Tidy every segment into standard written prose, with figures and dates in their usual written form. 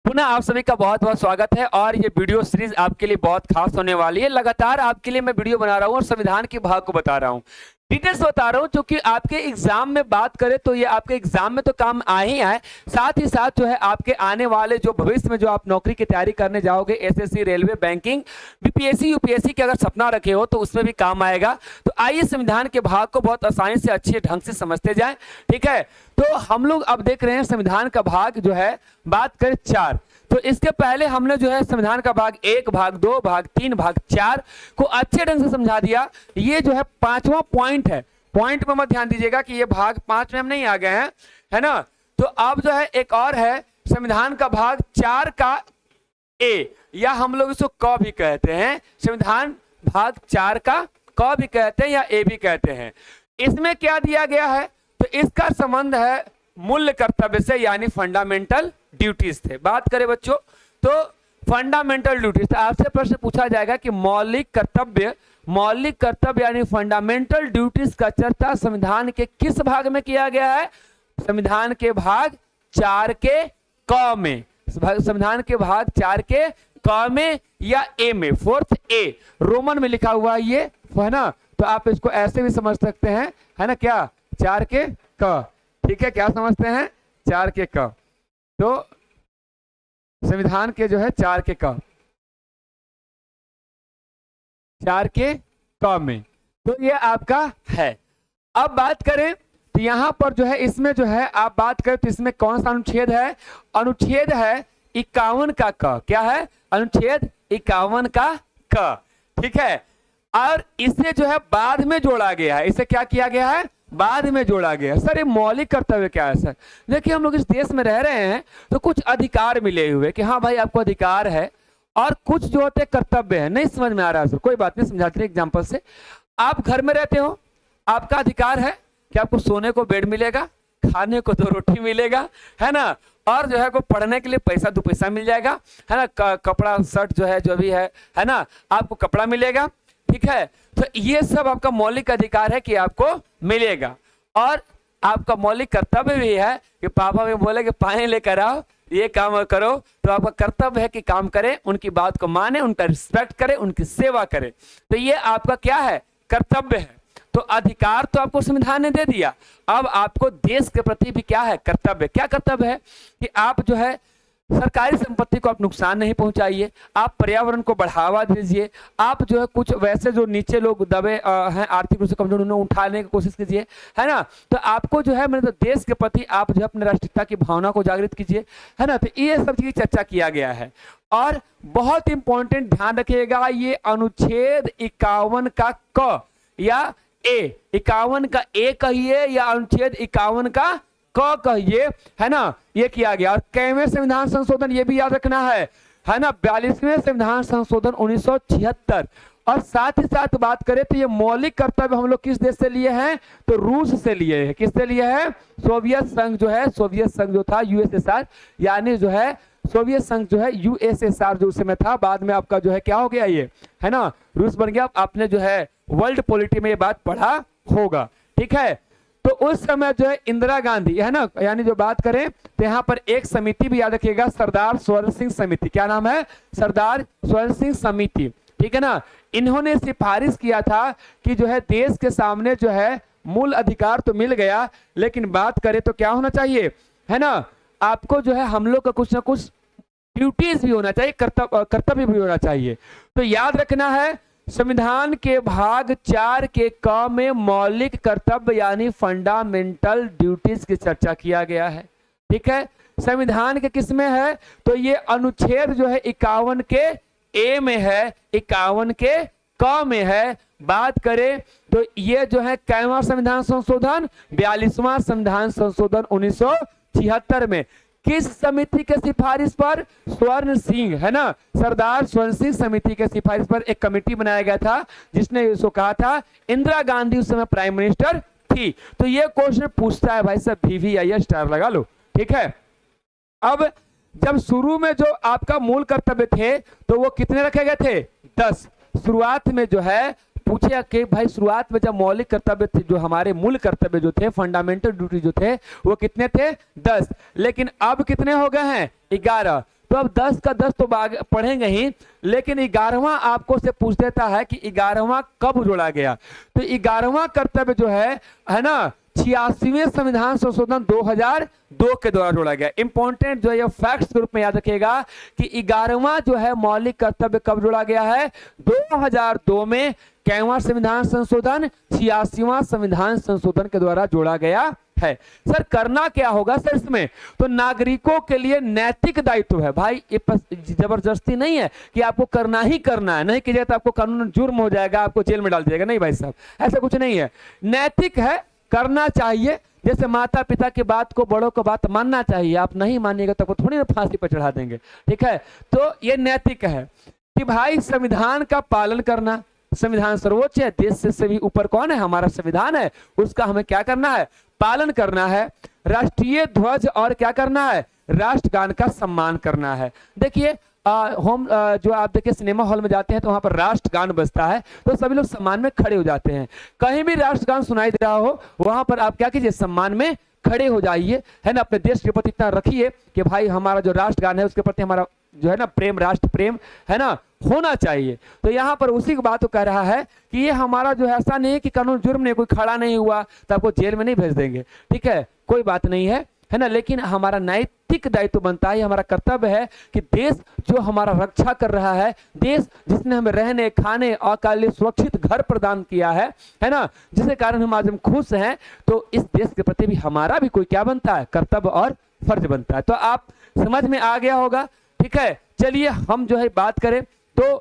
पुनः आप सभी का बहुत बहुत स्वागत है और ये वीडियो सीरीज आपके लिए बहुत खास होने वाली है। लगातार आपके लिए मैं वीडियो बना रहा हूँ और संविधान के भाग को बता रहा हूँ, डिटेल्स बता रहा हूँ, क्योंकि आपके एग्जाम में बात करें तो ये आपके एग्जाम में तो काम आ ही आए, साथ ही साथ जो है आपके आने वाले जो भविष्य में जो आप नौकरी की तैयारी करने जाओगे, SSC, railway, banking, BPSC, UPSC के अगर सपना रखे हो तो उसमें भी काम आएगा। तो आइए संविधान के भाग को बहुत आसानी से अच्छे ढंग से समझते जाएं। ठीक है, तो हम लोग अब देख रहे हैं संविधान का भाग जो है, बात करें 4। तो इसके पहले हमने जो है संविधान का भाग 1, भाग 2, भाग 3, भाग 4 को अच्छे ढंग से समझा दिया। ये जो है 5वां पॉइंट है। पॉइंट में मत ध्यान दीजिएगा कि ये भाग 5 में हम नहीं आ गए हैं, है ना। तो अब जो है एक और है संविधान का भाग 4 का ए, या हम लोग इसको क भी कहते हैं। संविधान भाग 4 का क भी कहते हैं या ए भी कहते हैं। इसमें क्या दिया गया है, तो इसका संबंध है मूल्य कर्तव्य से, यानी फंडामेंटल ड्यूटीज थे। बात करें बच्चों तो फंडामेंटल ड्यूटीज, तो आपसे प्रश्न पूछा जाएगा कि मौलिक कर्तव्य यानी फंडामेंटल ड्यूटीज का चर्चा संविधान के किस भाग में किया गया है। संविधान के भाग 4 के क में, संविधान के भाग 4 के क में या ए में, 4th ए रोमन में लिखा हुआ है ये, है ना। तो आप इसको ऐसे भी समझ सकते हैं, है ना, क्या 4 के क। ठीक है, क्या समझते हैं 4 के क। तो संविधान के जो है 4 के क, 4 के क में, तो ये आपका है। अब बात करें तो यहां पर जो है, इसमें जो है आप बात करें तो इसमें कौन सा अनुच्छेद है, अनुच्छेद है 51 का क। क्या है, अनुच्छेद 51 का क। ठीक है, और इसे जो है बाद में जोड़ा गया है। इसे क्या किया गया है, बाद में जोड़ा गया। सर ये मौलिक कर्तव्य क्या है सर? देखिए हम लोग इस देश में रह रहे हैं तो कुछ अधिकार मिले हुए कि हाँ भाई आपको अधिकार है, और कुछ जो होते कर्तव्य है। नहीं समझ में आ रहा है सर, कोई बात नहीं, समझाते हैं एग्जाम्पल से। आप घर में रहते हो, आपका अधिकार है कि आपको सोने को बेड मिलेगा, खाने को 2 रोटी मिलेगा, है ना, और जो है को पढ़ने के लिए पैसा 2 पैसा मिल जाएगा, है ना, कपड़ा शर्ट जो है जो भी है ना, आपको कपड़ा मिलेगा। ठीक है, तो ये सब आपका मौलिक अधिकार है कि आपको मिलेगा। और आपका मौलिक कर्तव्य भी है कि पापा भी बोले कि पानी लेकर आओ, ये काम करो, तो आपका कर्तव्य है कि काम करें, उनकी बात को माने, उनका रिस्पेक्ट करें, उनकी सेवा करें। तो ये आपका क्या है, कर्तव्य है। तो अधिकार तो आपको संविधान ने दे दिया, अब आपको देश के प्रति भी क्या है, कर्तव्य। क्या कर्तव्य है कि आप जो है सरकारी संपत्ति को आप नुकसान नहीं पहुंचाइए, आप पर्यावरण को बढ़ावा दीजिए, आप जो है कुछ वैसे जो नीचे लोग दबे हैं, आर्थिक रूप से कमजोर, उन्हें उठाने की कोशिश कीजिए, है ना। तो आपको जो है मतलब देश के प्रति आप जो है अपने राष्ट्रीयता की भावना को जागृत कीजिए, है ना। तो ये सब चीज चर्चा किया गया है। और बहुत इंपॉर्टेंट ध्यान रखिएगा, ये अनुच्छेद 51 का क या ए, 51 का ए कहिए या अनुच्छेद 51 का क कहिए, है ना, ये किया गया। और कैवें संविधान संशोधन ये भी याद रखना है ना, 42वें संविधान संशोधन 1976। और साथ ही साथ बात करें तो ये मौलिक कर्तव्य हम लोग किस देश से लिए हैं, तो रूस से लिए हैं। किससे लिए हैं, सोवियत संघ जो है, सोवियत संघ जो था यूएसएसआर, यानी जो है सोवियत संघ जो है यूएसएसआर जो उस समय था, बाद में आपका जो है क्या हो गया ये, है ना, रूस बन गया। आपने जो है वर्ल्ड पॉलिटी में ये बात पढ़ा होगा। ठीक है, तो उस समय जो है इंदिरा गांधी, है ना, यानी जो बात करें तो यहाँ पर एक समिति भी याद रखिएगा, सरदार स्वर्ण सिंह समिति। क्या नाम है, सरदार स्वर्ण सिंह समिति। ठीक है ना, इन्होंने सिफारिश किया था कि जो है देश के सामने जो है मूल अधिकार तो मिल गया, लेकिन बात करें तो क्या होना चाहिए, है ना, आपको जो है हम लोग का कुछ ना कुछ ड्यूटीज भी होना चाहिए, कर्तव्य भी होना चाहिए। तो याद रखना है, संविधान के भाग 4 के क में मौलिक कर्तव्य यानी फंडामेंटल ड्यूटीज की चर्चा किया गया है। ठीक है, संविधान के किस में है, तो ये अनुच्छेद जो है 51 के ए में है, 51 के क में है। बात करें तो ये जो है कैवां संविधान संशोधन, 42वां संविधान संशोधन 1976 में। किस समिति के सिफारिश पर, स्वर्ण सिंह, है ना, सरदार स्वर्ण सिंह समिति के सिफारिश पर एक कमेटी बनाया गया था, जिसने इसको कहा था, इंदिरा गांधी उस समय प्राइम मिनिस्टर थी। तो ये क्वेश्चन पूछता है भाई साहब, VVIS स्टार लगा लो। ठीक है, अब जब शुरू में जो आपका मूल कर्तव्य थे तो वो कितने रखे गए थे, 10। शुरुआत में जो है पूछे कि भाई शुरुआत में जब मौलिक कर्तव्य थे, जो हमारे मूल कर्तव्य जो थे, फंडामेंटल ड्यूटी जो थे, वो कितने थे, 10। लेकिन अब कितने हो गए हैं, 11। तो अब 10 का 10 तो पढ़ेंगे ही, लेकिन 11वां आपको से पूछ देता है कि 11वां कब जोड़ा गया। तो 11वां कर्तव्य जो है ना 86वें संविधान संशोधन 2002 के द्वारा जोड़ा गया। इंपॉर्टेंट जो है ये फैक्ट्स के रूप में याद रखिएगा कि 11वां जो है मौलिक कर्तव्य कब जोड़ा गया है, 2002 में 91वां संविधान संशोधन 86वां संविधान संशोधन के द्वारा जोड़ा गया है। सर करना क्या होगा सर इसमें, तो नागरिकों के लिए नैतिक दायित्व है भाई, ये जबरदस्ती नहीं है कि आपको करना ही करना है, नहीं कीजिएगा तो आपको कानून जुर्म हो जाएगा, आपको जेल में डाल दिएगा, नहीं भाई साहब ऐसा कुछ नहीं है। नैतिक है, करना चाहिए, जैसे माता पिता की बात को, बड़ों को बात मानना चाहिए, आप नहीं मानिएगा तो थोड़ी ना फांसी पर चढ़ा देंगे, ठीक है। तो ये नैतिक है कि भाई संविधान का पालन करना, संविधान सर्वोच्च है, देश से भी ऊपर कौन है, हमारा संविधान है, उसका हमें क्या करना है, पालन करना है। राष्ट्रीय ध्वज और क्या करना है, राष्ट्रगान का सम्मान करना है। देखिए हम जो आप देखिए सिनेमा हॉल में जाते हैं तो वहां पर राष्ट्रगान बजता है तो सभी लोग सम्मान में खड़े हो जाते हैं। कहीं भी राष्ट्रगान सुनाई दे रहा हो वहां पर आप क्या कीजिए, सम्मान में खड़े हो जाइए, है ना। अपने देश के प्रति इतना रखिए कि भाई हमारा जो राष्ट्रगान है उसके प्रति हमारा जो है ना प्रेम, राष्ट्र प्रेम है ना होना चाहिए। तो यहाँ पर उसी की बात को कह रहा है कि ये हमारा जो है ऐसा नहीं है कि कानून जुर्म नहीं, कोई खड़ा नहीं हुआ तो आपको जेल में नहीं भेज देंगे, ठीक है, कोई बात नहीं है ना। लेकिन हमारा नैतिक दायित्व बनता है, हमारा कर्तव्य है कि देश जो हमारा रक्षा कर रहा है, देश जिसने हमें रहने खाने और के लिए सुरक्षित घर प्रदान किया है ना, जिसके कारण हम आज हम खुश हैं, तो इस देश के प्रति भी हमारा भी कोई क्या बनता है, कर्तव्य और फर्ज बनता है। तो आप समझ में आ गया होगा, ठीक है। चलिए हम जो है बात करें तो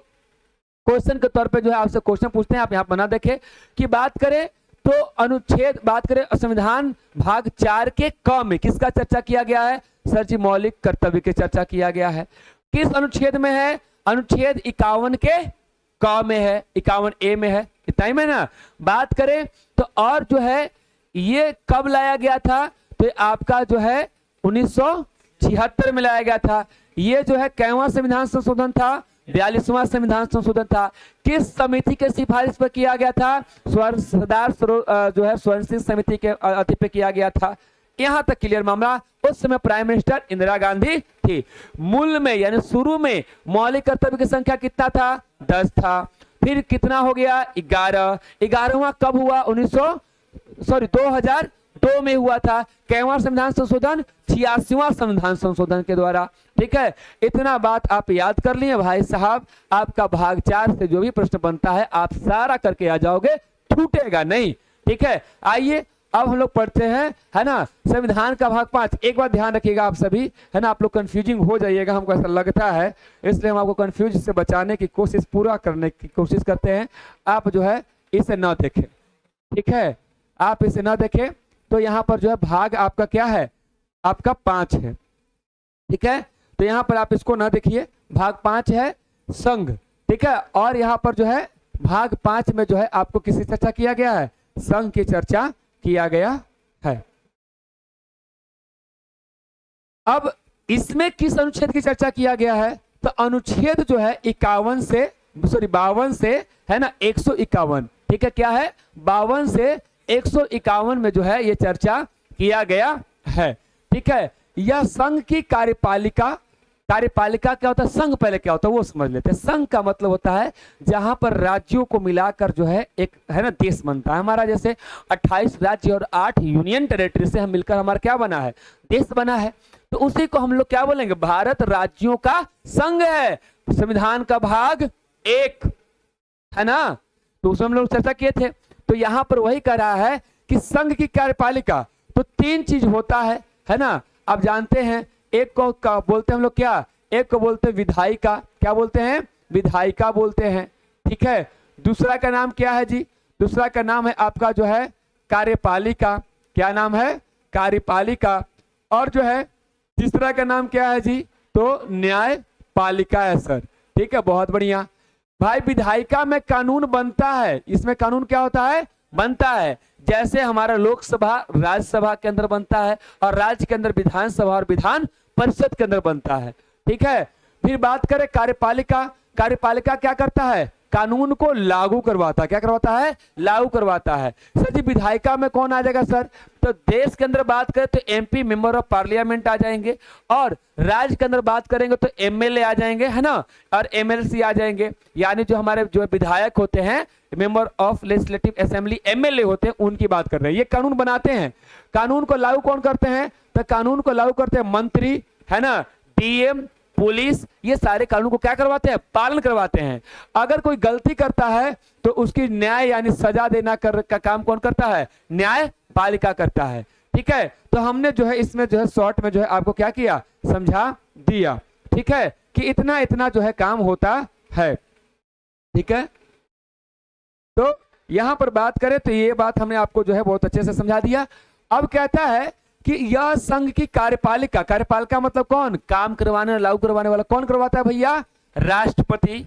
क्वेश्चन के तौर पे जो है आपसे क्वेश्चन पूछते हैं, आप यहाँ बना देखें कि बात करें तो अनुच्छेद, बात करें संविधान भाग 4 के क में किसका चर्चा किया गया है, सर जी मौलिक कर्तव्य की चर्चा किया गया है। किस अनुच्छेद में है, अनुच्छेद 51 के क में है, 51 ए में है, इतना ही में ना। बात करें तो और जो है ये कब लाया गया था, तो आपका जो है 1976 में लाया गया था। ये जो है 91वां संविधान संशोधन था, 42वां संविधान संशोधन था। किस समिति के सिफारिश पर किया गया था, सरदार जो है स्वर्ण सिंह समिति के अति पे किया गया था। यहां तक क्लियर मामला। उस समय प्राइम मिनिस्टर इंदिरा गांधी थी। मूल में यानी शुरू में मौलिक कर्तव्य की संख्या कितना था, 10 था। फिर कितना हो गया, 11। 11वां कब हुआ, 2002 में हुआ था। 91वां संविधान संशोधन 86वां संविधान संशोधन के द्वारा, ठीक है। इतना बात आप याद कर लिए भाई साहब, आपका भाग 4 से जो भी प्रश्न बनता है आप सारा करके आ जाओगे, छूटेगा नहीं, ठीक है। आइए अब हम लोग पढ़ते हैं, है ना, संविधान का भाग 5। एक बात ध्यान रखिएगा आप सभी, है ना, आप लोग कंफ्यूजिंग हो जाइएगा, हमको ऐसा लगता है, इसलिए हम आपको कंफ्यूज से बचाने की कोशिश, पूरा करने की कोशिश करते हैं। आप जो है इसे न देखें, ठीक है, आप इसे न देखें। तो यहाँ पर जो है भाग आपका क्या है, आपका 5 है, ठीक है। तो यहाँ पर आप इसको ना देखिए, भाग 5 है संघ, ठीक है। और यहाँ पर जो है भाग 5 में जो है आपको किसकी चर्चा किया गया है, संघ की चर्चा किया गया है। अब इसमें किस अनुच्छेद की चर्चा किया गया है, तो अनुच्छेद जो है 52 से है ना 151, ठीक है, क्या है 52 से 151 में जो है ये चर्चा किया गया है, ठीक है। यह संघ की कार्यपालिका, कार्यपालिका क्या होता है, संघ पहले क्या होता है वो समझ लेते हैं। संघ का मतलब होता है जहां पर राज्यों को मिलाकर जो है एक है ना देश बनता है। हमारा जैसे 28 राज्य और 8 यूनियन टेरिटरी से हम मिलकर हमारा क्या बना है, देश बना है। तो उसी को हम लोग क्या बोलेंगे, भारत राज्यों का संघ है। संविधान का भाग 1 है ना, तो उसमें हम लोग चर्चा किए थे। तो यहां पर वही कह रहा है कि संघ की कार्यपालिका, तो 3 चीज होता है ना, आप जानते हैं। एक को बोलते हैं हम लोग क्या, एक को बोलते हैं विधायिका, क्या बोलते हैं, विधायिका बोलते हैं, ठीक है। दूसरा का नाम क्या है जी, दूसरा का नाम है आपका जो है कार्यपालिका, क्या नाम है, कार्यपालिका। और जो है तीसरा का नाम क्या है जी, तो न्यायपालिका है सर, ठीक है, बहुत बढ़िया भाई। विधायिका में कानून बनता है, इसमें कानून क्या होता है, बनता है। जैसे हमारा लोकसभा राज्यसभा के अंदर बनता है और राज्य के अंदर विधानसभा और विधान परिषद के अंदर बनता है, ठीक है। फिर बात करें कार्यपालिका, कार्यपालिका क्या करता है, कानून को लागू करवाता है। क्या करवाता है, लागू करवाता है। सर जी विधायिका में कौन आ जाएगा सर, तो देश के अंदर बात करें तो एमपी मेंबर ऑफ पार्लियामेंट आ जाएंगे, और राज्य के अंदर बात करेंगे तो एमएलए आ जाएंगे, है ना, और एमएलसी आ जाएंगे। यानी जो हमारे जो विधायक होते हैं, member of legislative assembly MLA होते हैं, उनकी बात कर रहे हैं। ये कानून बनाते हैं। कानून को लागू कौन करते हैं, तो कानून को लागू करते हैं मंत्री, है ना, डीएम, पुलिस, ये सारे कानून को क्या करवाते हैं, पालन करवाते हैं। अगर कोई गलती करता है तो उसकी न्याय यानी सजा देना का काम कौन करता है, न्यायपालिका करता है। ठीक है, तो हमने जो है इसमें जो है शॉर्ट में जो है आपको क्या किया, समझा दिया। ठीक है, कि इतना इतना जो है काम होता है। ठीक है, तो यहां पर बात करें तो ये बात हमने आपको जो है बहुत अच्छे से समझा दिया। अब कहता है कि यह संघ की कार्यपालिका, कार्यपालिका मतलब कौन, काम करवाने लागू करवाने वाला कौन करवाता है भैया, राष्ट्रपति,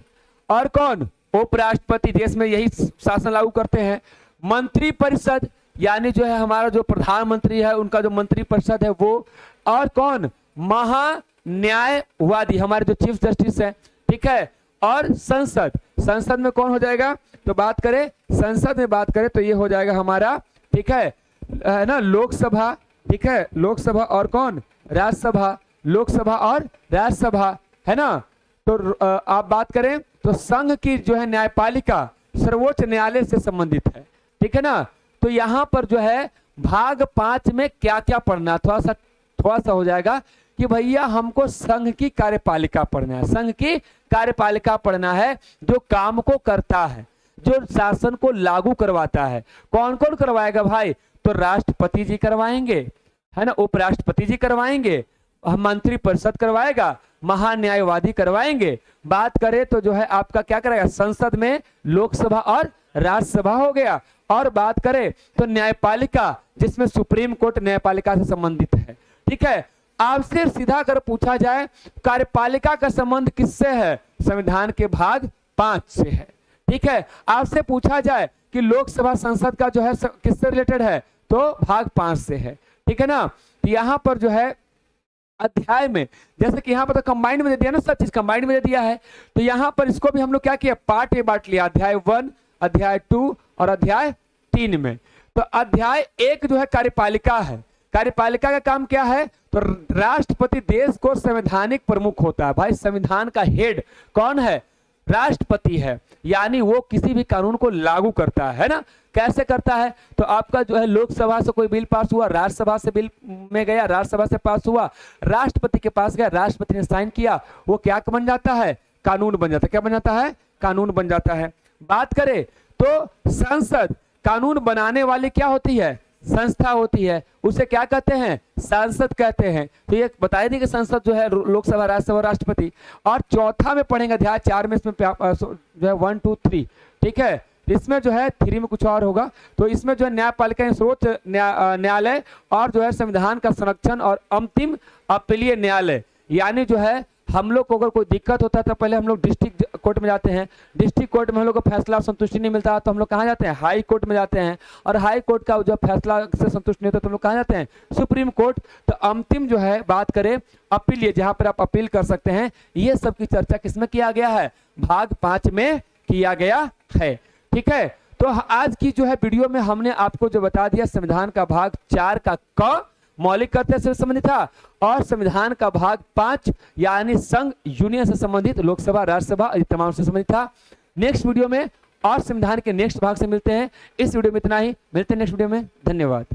और कौन, उपराष्ट्रपति, देश में यही शासन लागू करते हैं। मंत्री परिषद यानी जो है हमारा जो प्रधानमंत्री है उनका जो मंत्री परिषद है वो, और कौन, महान्यायवादी हमारे जो चीफ जस्टिस है। ठीक है, और संसद, संसद में कौन हो जाएगा, तो बात करें संसद में बात करें तो ये हो जाएगा हमारा, ठीक है ना, लोकसभा। ठीक है, लोकसभा और कौन, राज्यसभा, लोकसभा और राज्यसभा, है ना। तो आप बात करें तो संघ की जो है न्यायपालिका सर्वोच्च न्यायालय से संबंधित है। ठीक है ना, तो यहां पर जो है भाग 5 में क्या क्या पढ़ना, थोड़ा सा हो जाएगा कि भैया हमको संघ की कार्यपालिका पढ़ना है, संघ की कार्यपालिका पढ़ना है, जो काम को करता है, जो शासन को लागू करवाता है। कौन कौन करवाएगा भाई, तो राष्ट्रपति जी करवाएंगे, है ना, उपराष्ट्रपति जी करवाएंगे, मंत्री परिषद करवाएगा, महान्यायवादी करवाएंगे। बात करें तो जो है आपका क्या करेगा, संसद में लोकसभा और राज्यसभा हो गया। और बात करें तो न्यायपालिका, जिसमें सुप्रीम कोर्ट न्यायपालिका से संबंधित है। ठीक है, आपसे सीधा अगर पूछा जाए कार्यपालिका का संबंध किससे है, संविधान के भाग 5 से है। ठीक है, आपसे पूछा जाए कि लोकसभा संसद का जो है किससे रिलेटेड है, तो भाग 5 से है। ठीक है ना, तो यहां पर जो है अध्याय में, जैसे कि यहाँ पर तो कंबाइंड में दे दिया ना, सब चीज कंबाइंड में दे दिया है, तो यहाँ पर इसको भी हम लोग क्या किया, पार्ट में बांट लिया, अध्याय 1, अध्याय 2 और अध्याय 3 में। तो अध्याय 1 जो है कार्यपालिका है। कार्यपालिका का काम क्या है, तो राष्ट्रपति देश को संवैधानिक प्रमुख होता है। भाई संविधान का हेड कौन है, राष्ट्रपति है, यानी वो किसी भी कानून को लागू करता है ना। कैसे करता है, तो आपका जो है लोकसभा से कोई बिल पास हुआ, राज्यसभा से बिल में गया, राज्यसभा से पास हुआ, राष्ट्रपति के पास गया, राष्ट्रपति ने साइन किया, वो क्या बन जाता है, कानून बन जाता है। क्या बन जाता है, कानून बन जाता है। बात करें तो संसद, कानून बनाने वाली क्या होती है, संस्था होती है, उसे क्या कहते हैं, सांसद कहते हैं। तो ये बताई दी कि संसद जो है लोकसभा, राज्यसभा, राष्ट्रपति। और चौथा में पढ़ेंगे अध्याय 4 में, इसमें जो है 1 2 3। ठीक है, इसमें जो है 3 में कुछ और होगा। तो इसमें जो है न्यायपालिका सर्वोच्च न्यायालय, और जो है संविधान का संरक्षण और अंतिम अपीलीय न्यायालय, यानी जो है हम लोग को अगर कोई दिक्कत होता है तो पहले हम लोग डिस्ट्रिक्ट कोर्ट में जाते हैं, डिस्ट्रिक्ट कोर्ट में हम लोग को फैसला संतुष्टि नहीं मिलता तो हम लोग कहाँ जाते हैं, हाई कोर्ट में जाते हैं, और हाई कोर्ट का जो फैसला से संतुष्ट नहीं होता तो हम लोग कहाँ जाते हैं, सुप्रीम कोर्ट। तो अंतिम जो है बात करें अपील, जहां पर आप अपील कर सकते हैं, ये सब की चर्चा किसमें किया गया है, भाग 5 में किया गया है। ठीक है, तो आज की जो है वीडियो में हमने आपको जो बता दिया संविधान का भाग 4 का क मौलिक कर्तव्य से संबंधित था, और संविधान का भाग 5 यानी संघ यूनियन से संबंधित, लोकसभा, राज्यसभा, तमाम से संबंधित था। नेक्स्ट वीडियो में और संविधान के नेक्स्ट भाग से मिलते हैं। इस वीडियो में इतना ही, मिलते हैं नेक्स्ट वीडियो में। धन्यवाद।